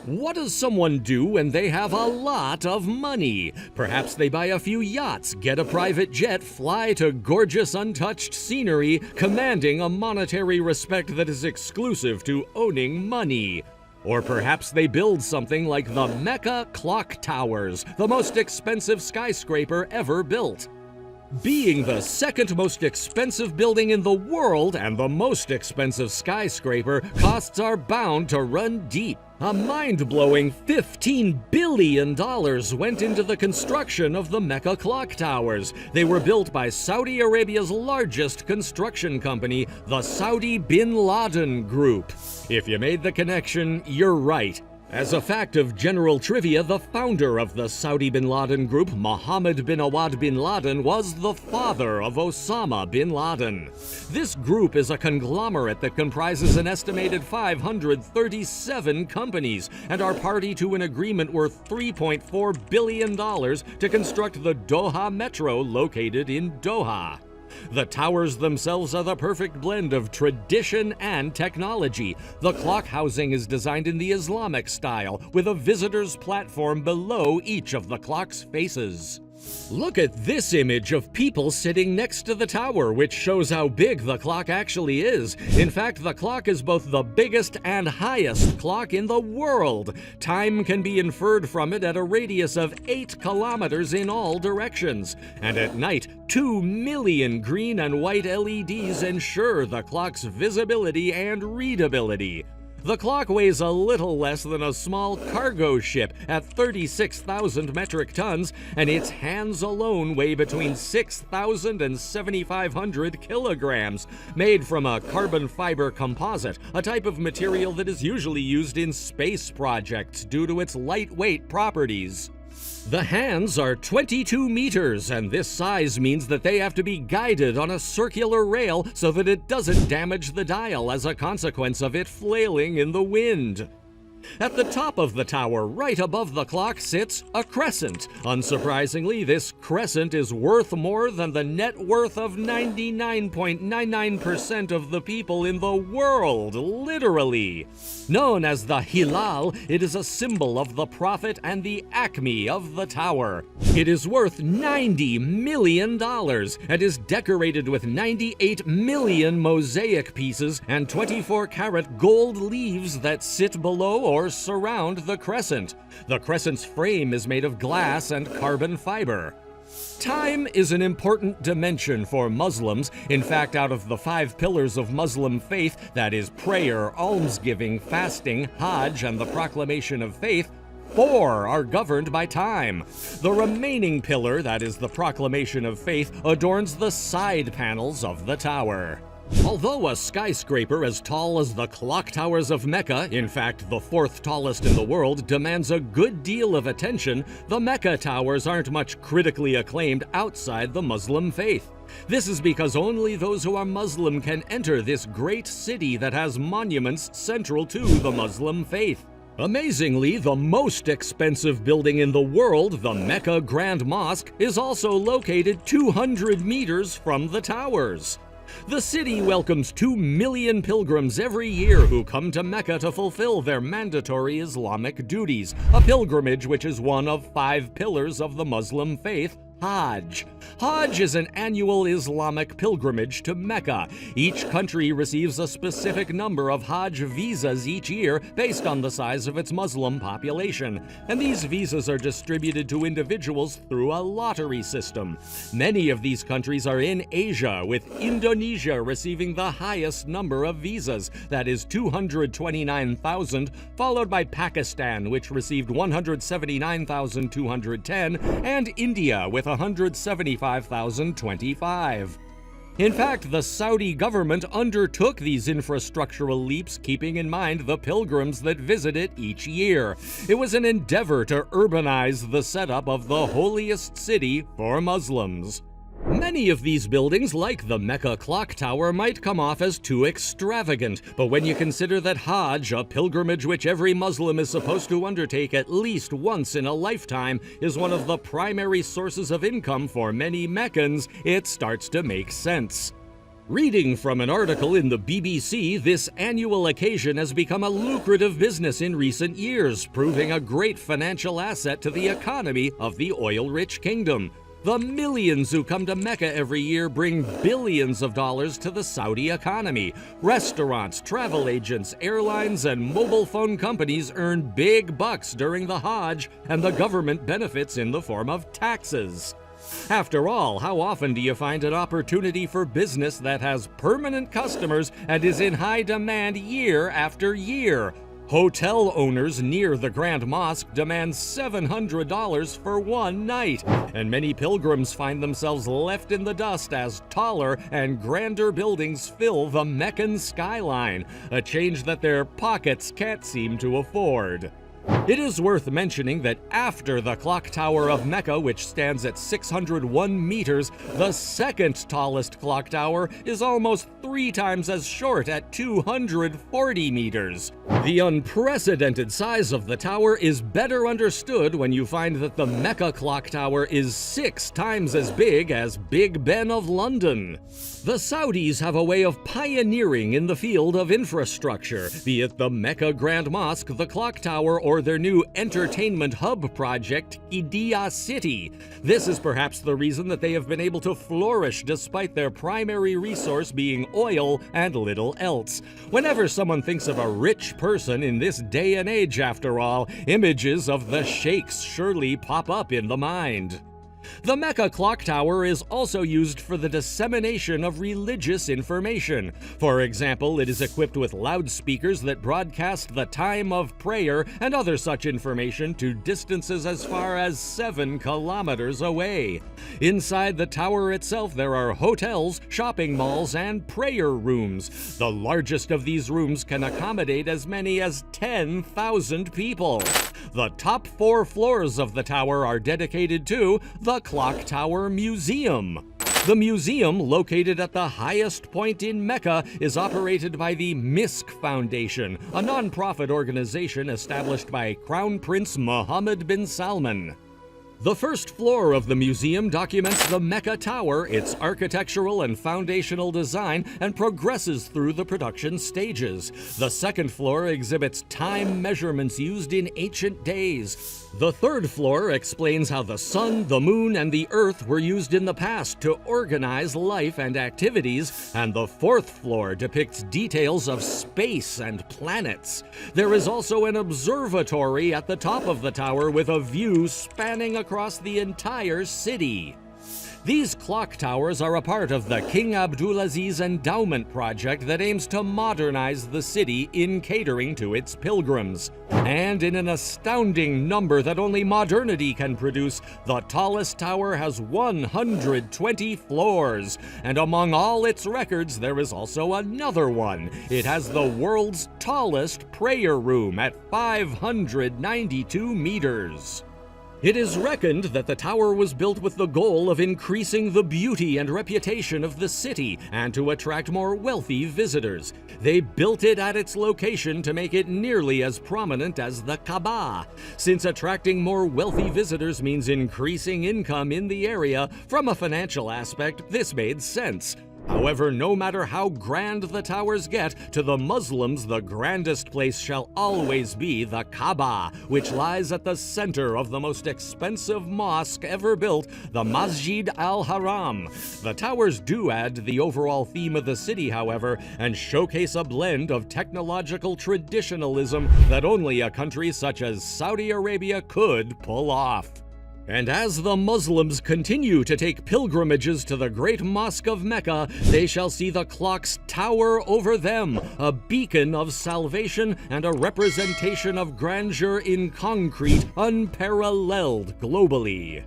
What does someone do when they have a lot of money? Perhaps they buy a few yachts, get a private jet, fly to gorgeous untouched scenery, commanding a monetary respect that is exclusive to owning money. Or perhaps they build something like the Mecca Clock Towers, the most expensive skyscraper ever built. Being the second most expensive building in the world and the most expensive skyscraper, costs are bound to run deep. A mind-blowing $15 billion went into the construction of the Mecca Clock Towers. They were built by Saudi Arabia's largest construction company, the Saudi Bin Laden Group. If you made the connection, you're right. As a fact of general trivia, the founder of the Saudi Bin Laden Group, Mohammed bin Awad bin Laden, was the father of Osama bin Laden. This group is a conglomerate that comprises an estimated 537 companies and are party to an agreement worth $3.4 billion to construct the Doha Metro located in Doha. The towers themselves are the perfect blend of tradition and technology. The clock housing is designed in the Islamic style, with a visitor's platform below each of the clock's faces. Look at this image of people sitting next to the tower, which shows how big the clock actually is. In fact, the clock is both the biggest and highest clock in the world. Time can be inferred from it at a radius of 8 kilometers in all directions. And at night, 2 million green and white LEDs ensure the clock's visibility and readability. The clock weighs a little less than a small cargo ship at 36,000 metric tons, and its hands alone weigh between 6,000 and 7,500 kilograms, made from a carbon fiber composite, a type of material that is usually used in space projects due to its lightweight properties. The hands are 22 meters, and this size means that they have to be guided on a circular rail so that it doesn't damage the dial as a consequence of it flailing in the wind. At the top of the tower, right above the clock, sits a crescent. Unsurprisingly, this crescent is worth more than the net worth of 99.99% of the people in the world, literally. Known as the Hilal, it is a symbol of the prophet and the acme of the tower. It is worth $90 million and is decorated with 98 million mosaic pieces and 24-karat gold leaves that sit below or surround the crescent. The crescent's frame is made of glass and carbon fiber. Time is an important dimension for Muslims. In fact, out of the 5 pillars of Muslim faith, that is prayer, almsgiving, fasting, Hajj, and the proclamation of faith, 4 are governed by time. The remaining pillar, that is the proclamation of faith, adorns the side panels of the tower. Although a skyscraper as tall as the clock towers of Mecca, in fact the 4th tallest in the world, demands a good deal of attention, the Mecca towers aren't much critically acclaimed outside the Muslim faith. This is because only those who are Muslim can enter this great city that has monuments central to the Muslim faith. Amazingly, the most expensive building in the world, the Mecca Grand Mosque, is also located 200 meters from the towers. The city welcomes 2 million pilgrims every year who come to Mecca to fulfill their mandatory Islamic duties, a pilgrimage which is one of 5 pillars of the Muslim faith, Hajj. Hajj is an annual Islamic pilgrimage to Mecca. Each country receives a specific number of Hajj visas each year based on the size of its Muslim population, and these visas are distributed to individuals through a lottery system. Many of these countries are in Asia, with Indonesia receiving the highest number of visas, that is 229,000, followed by Pakistan, which received 179,210, and India with 175,025. In fact, the Saudi government undertook these infrastructural leaps keeping in mind the pilgrims that visit it each year. It was an endeavor to urbanize the setup of the holiest city for Muslims. Many of these buildings, like the Mecca Clock Tower, might come off as too extravagant, but when you consider that Hajj, a pilgrimage which every Muslim is supposed to undertake at least once in a lifetime, is one of the primary sources of income for many Meccans, it starts to make sense. Reading from an article in the BBC, this annual occasion has become a lucrative business in recent years, proving a great financial asset to the economy of the oil-rich kingdom. The millions who come to Mecca every year bring billions of dollars to the Saudi economy. Restaurants, travel agents, airlines, and mobile phone companies earn big bucks during the Hajj, and the government benefits in the form of taxes. After all, how often do you find an opportunity for business that has permanent customers and is in high demand year after year? Hotel owners near the Grand Mosque demand $700 for one night, and many pilgrims find themselves left in the dust as taller and grander buildings fill the Meccan skyline, a change that their pockets can't seem to afford. It is worth mentioning that after the Clock Tower of Mecca, which stands at 601 meters, the second tallest clock tower is almost 3 times as short at 240 meters. The unprecedented size of the tower is better understood when you find that the Mecca Clock Tower is 6 times as big as Big Ben of London. The Saudis have a way of pioneering in the field of infrastructure, be it the Mecca Grand Mosque, the Clock Tower, or their new entertainment hub project, Qiddiya City. This is perhaps the reason that they have been able to flourish despite their primary resource being oil and little else. Whenever someone thinks of a rich person in this day and age, after all, images of the sheikhs surely pop up in the mind. The Mecca Clock Tower is also used for the dissemination of religious information. For example, it is equipped with loudspeakers that broadcast the time of prayer and other such information to distances as far as 7 kilometers away. Inside the tower itself, there are hotels, shopping malls, and prayer rooms. The largest of these rooms can accommodate as many as 10,000 people. The top 4 floors of the tower are dedicated to the Clock Tower Museum. The museum, located at the highest point in Mecca, is operated by the Misk Foundation, a non-profit organization established by Crown Prince Mohammed bin Salman. The first floor of the museum documents the Mecca Tower, its architectural and foundational design, and progresses through the production stages. The second floor exhibits time measurements used in ancient days. The third floor explains how the sun, the moon, and the earth were used in the past to organize life and activities, and the fourth floor depicts details of space and planets. There is also an observatory at the top of the tower with a view spanning across the entire city. These clock towers are a part of the King Abdulaziz Endowment Project that aims to modernize the city in catering to its pilgrims. And in an astounding number that only modernity can produce, the tallest tower has 120 floors. And among all its records, there is also another one. It has the world's tallest prayer room at 592 meters. It is reckoned that the tower was built with the goal of increasing the beauty and reputation of the city and to attract more wealthy visitors. They built it at its location to make it nearly as prominent as the Kaaba. Since attracting more wealthy visitors means increasing income in the area, from a financial aspect, this made sense. However, no matter how grand the towers get, to the Muslims the grandest place shall always be the Kaaba, which lies at the center of the most expensive mosque ever built, the Masjid al-Haram. The towers do add to the overall theme of the city, however, and showcase a blend of technological traditionalism that only a country such as Saudi Arabia could pull off. And as the Muslims continue to take pilgrimages to the Great Mosque of Mecca, they shall see the clocks tower over them, a beacon of salvation and a representation of grandeur in concrete, unparalleled globally.